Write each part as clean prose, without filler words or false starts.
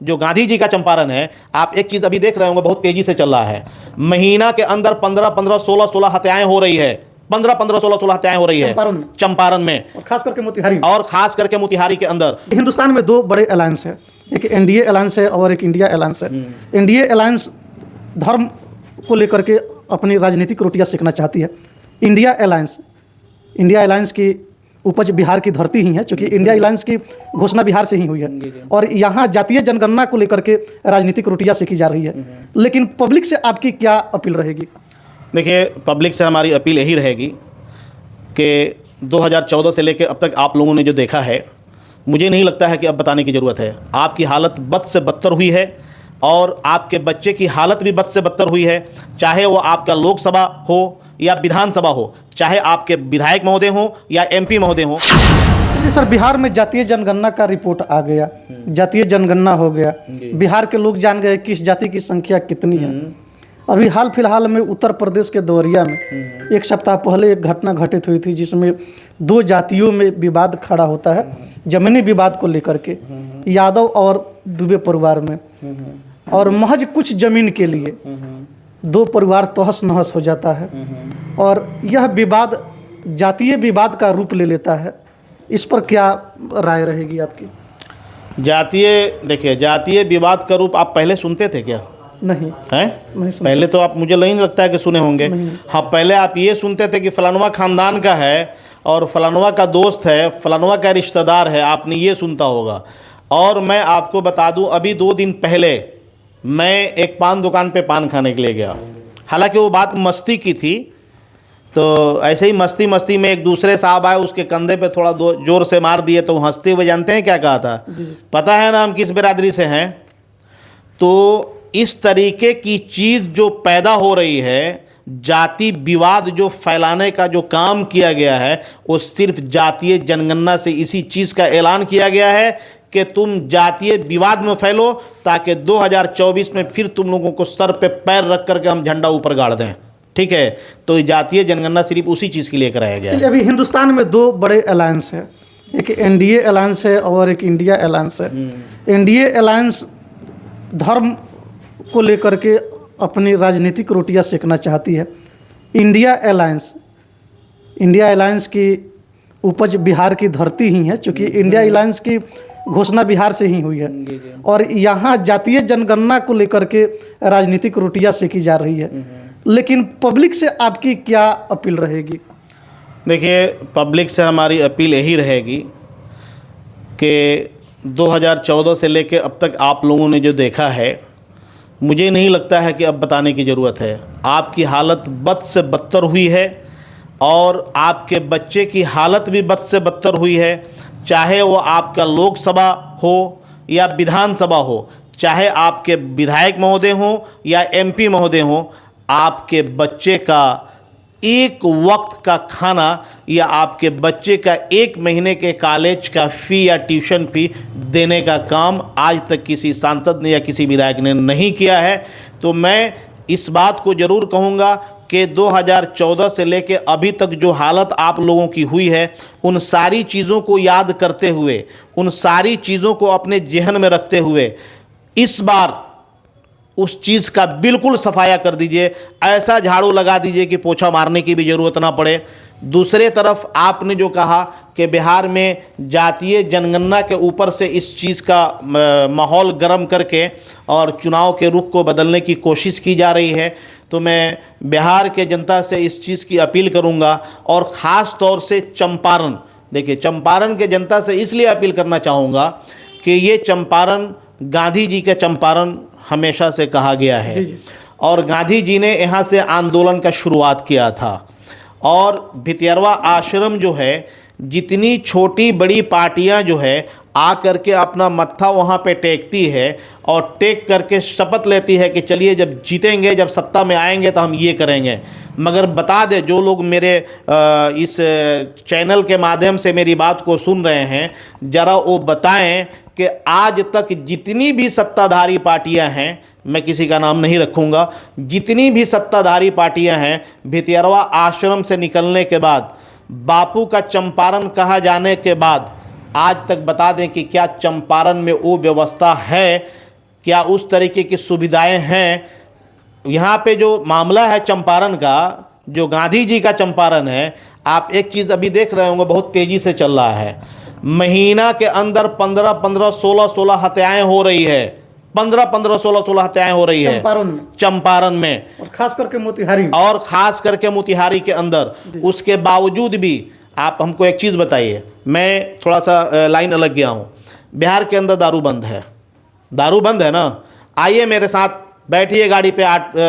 जो गांधी जी का चंपारण है, आप एक चीज़ अभी देख रहे होंगे, बहुत तेज़ी से चल रहा है। महीना के अंदर 15-15, 16-16 हत्याएं हो रही है, 15-15, 16-16 हत्याएं हो रही है चंपारण में, और खास करके मोतिहारी, और खास करके मोतिहारी के अंदर। हिंदुस्तान में दो बड़े अलायंस है, एक एनडीए अलायंस है और एक इंडिया अलायंस है। एनडीए अलायंस धर्म को लेकर के अपनी राजनीतिक रोटियां सेकना चाहती है। इंडिया अलायंस की उपज बिहार की धरती ही है, क्योंकि इंडिया अलायंस की घोषणा बिहार से ही हुई है और यहाँ जातीय जनगणना को लेकर के राजनीतिक रोटियां सेकी जा रही है। लेकिन पब्लिक से आपकी क्या अपील रहेगी? देखिए, पब्लिक से हमारी अपील यही रहेगी कि 2014 से लेकर अब तक आप लोगों ने जो देखा है, मुझे नहीं लगता है कि अब बताने की ज़रूरत है। आपकी हालत बद से बदतर हुई है और आपके बच्चे की हालत भी बद से बदतर हुई है, चाहे वो आपका लोकसभा हो या विधानसभा हो, चाहे आपके विधायक महोदय हो या एमपी महोदय हो। चलिए सर, बिहार में जातीय जनगणना का रिपोर्ट आ गया, जातीय जनगणना हो गया, बिहार के लोग जान गए किस जाति की संख्या कितनी है। अभी हाल फिलहाल में उत्तर प्रदेश के देवरिया में एक सप्ताह पहले एक घटना घटित हुई थी, जिसमें दो जातियों में विवाद खड़ा होता है, जमीनी विवाद को लेकर के, यादव और दुबे परिवार में, और महज कुछ जमीन के लिए दो परिवार तहस नहस हो जाता है और यह विवाद जातीय विवाद का रूप ले लेता है। इस पर क्या राय रहेगी आपकी? देखिए, जातीय विवाद का रूप आप पहले सुनते थे क्या? नहीं नहीं पहले तो आप, मुझे नहीं लगता है कि सुने होंगे। हाँ, पहले आप ये सुनते थे कि फलानवा खानदान का है और फलानवा का दोस्त है, फलानवा का रिश्तेदार है, आपने ये सुनता होगा। और मैं आपको बता दूं, अभी 2 दिन पहले मैं एक पान दुकान पे पान खाने के लिए गया। हालांकि वो बात मस्ती की थी, तो ऐसे ही मस्ती में एक दूसरे साहब आए, उसके कंधे पे थोड़ा जोर से मार दिए, तो हंसते हुए जानते हैं क्या कहा था? पता है ना हम किस बिरादरी से हैं? तो इस तरीके की चीज़ जो पैदा हो रही है, जाति विवाद जो फैलाने का जो काम किया गया है, वो सिर्फ जातीय जनगणना से इसी चीज़ का ऐलान किया गया है कि तुम जातीय विवाद में फैलो, ताकि 2024 में फिर तुम लोगों को सर पे पैर रख करके हम झंडा ऊपर गाड़ दें। ठीक है, तो जातीय जनगणना सिर्फ उसी चीज़ के लिए कराया गया है। अभी हिंदुस्तान में दो बड़े अलायंस है, एक एनडीए अलायंस है और एक इंडिया अलायंस है। एनडीए अलायंस धर्म को लेकर के अपनी राजनीतिक रोटियां सेकना चाहती है। इंडिया अलायंस की उपज बिहार की धरती ही है, क्योंकि इंडिया अलायंस की घोषणा बिहार से ही हुई है और यहाँ जातीय जनगणना को लेकर के राजनीतिक रोटियां सेकी जा रही है। लेकिन पब्लिक से आपकी क्या अपील रहेगी? देखिए, पब्लिक से हमारी अपील यही रहेगी कि 2014 से लेकर अब तक आप लोगों ने जो देखा है, मुझे नहीं लगता है कि अब बताने की ज़रूरत है। आपकी हालत बद से बदतर हुई है और आपके बच्चे की हालत भी बद से बदतर हुई है, चाहे वो आपका लोकसभा हो या विधानसभा हो, चाहे आपके विधायक महोदय हो या एमपी महोदय हो। आपके बच्चे का एक वक्त का खाना या आपके बच्चे का 1 महीने के कॉलेज का फ़ी या ट्यूशन फ़ी देने का काम आज तक किसी सांसद ने या किसी विधायक ने नहीं किया है। तो मैं इस बात को ज़रूर कहूँगा कि 2014 से लेकर अभी तक जो हालत आप लोगों की हुई है, उन सारी चीज़ों को याद करते हुए, उन सारी चीज़ों को अपने ज़हन में रखते हुए इस बार उस चीज़ का बिल्कुल सफाया कर दीजिए। ऐसा झाड़ू लगा दीजिए कि पोछा मारने की भी ज़रूरत ना पड़े। दूसरे तरफ आपने जो कहा कि बिहार में जातीय जनगणना के ऊपर से इस चीज़ का माहौल गर्म करके और चुनाव के रुख को बदलने की कोशिश की जा रही है, तो मैं बिहार के जनता से इस चीज़ की अपील करूंगा। और ख़ास तौर से चंपारण, देखिए, चंपारण के जनता से इसलिए अपील करना चाहूँगा कि ये चंपारण गांधी जी का चंपारण हमेशा से कहा गया है और गांधी जी ने यहाँ से आंदोलन का शुरुआत किया था। और भितियरवा आश्रम जो है, जितनी छोटी बड़ी पार्टियां जो है आ करके अपना मत्था वहाँ पे टेकती है और टेक करके शपथ लेती है कि चलिए जब जीतेंगे, जब सत्ता में आएंगे तो हम ये करेंगे। मगर बता दे, जो लोग मेरे इस चैनल के माध्यम से मेरी बात को सुन रहे हैं, ज़रा वो बताएं कि आज तक जितनी भी सत्ताधारी पार्टियां हैं, मैं किसी का नाम नहीं रखूंगा, जितनी भी सत्ताधारी पार्टियां हैं, भितियरवा आश्रम से निकलने के बाद, बापू का चंपारण कहा जाने के बाद आज तक बता दें कि क्या चंपारण में वो व्यवस्था है क्या उस तरीके की सुविधाएं हैं? यहाँ पे जो मामला है चंपारण का, जो गांधी जी का चंपारण है, आप एक चीज़ अभी देख रहे होंगे, बहुत तेज़ी से चल रहा है। महीना के अंदर 15-15, 16-16 हत्याएं हो रही है। 15-15, 16-16 हत्याएं हो रही है चंपारण में, और खास करके मोतिहारी में। और ख़ास करके मोतिहारी के अंदर। उसके बावजूद भी आप हमको एक चीज़ बताइए, मैं थोड़ा सा लाइन अलग गया हूँ। बिहार के अंदर दारू बंद है, दारू बंद है ना? आइए मेरे साथ, बैठिए गाड़ी पे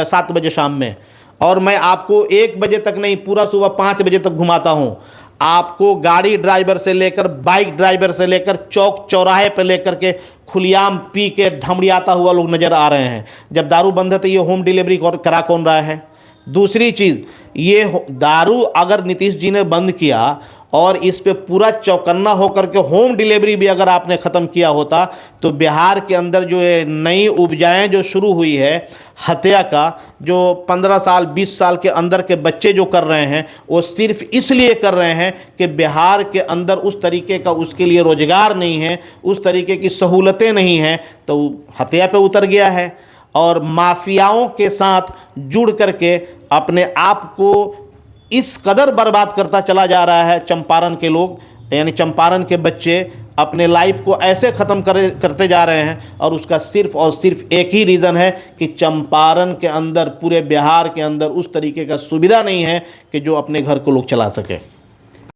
7 बजे शाम में, और मैं आपको 1 बजे तक नहीं, पूरा सुबह 5 बजे तक घुमाता हूँ। आपको गाड़ी ड्राइवर से लेकर, बाइक ड्राइवर से लेकर, चौक चौराहे पे लेकर के खुलेआम पी के ढमड़ियाता हुआ लोग नज़र आ रहे हैं। जब दारू बंद है तो ये होम डिलीवरी करा कौन रहा है? दूसरी चीज़, ये दारू अगर नीतीश जी ने बंद किया और इस पे पूरा चौकन्ना होकर के होम डिलीवरी भी अगर आपने ख़त्म किया होता, तो बिहार के अंदर जो ये नई उपजाएँ जो शुरू हुई है हत्या का, जो 15 साल 20 साल के अंदर के बच्चे जो कर रहे हैं, वो सिर्फ इसलिए कर रहे हैं कि बिहार के अंदर उस तरीके का उसके लिए रोज़गार नहीं है, उस तरीके की सहूलतें नहीं हैं, तो हत्या पे उतर गया है और माफियाओं के साथ जुड़ करके अपने आप को इस कदर बर्बाद करता चला जा रहा है। चंपारण के लोग, यानी चंपारण के बच्चे अपने लाइफ को ऐसे ख़त्म करते जा रहे हैं, और उसका सिर्फ और सिर्फ एक ही रीज़न है कि चंपारण के अंदर, पूरे बिहार के अंदर उस तरीके का सुविधा नहीं है कि जो अपने घर को लोग चला सके।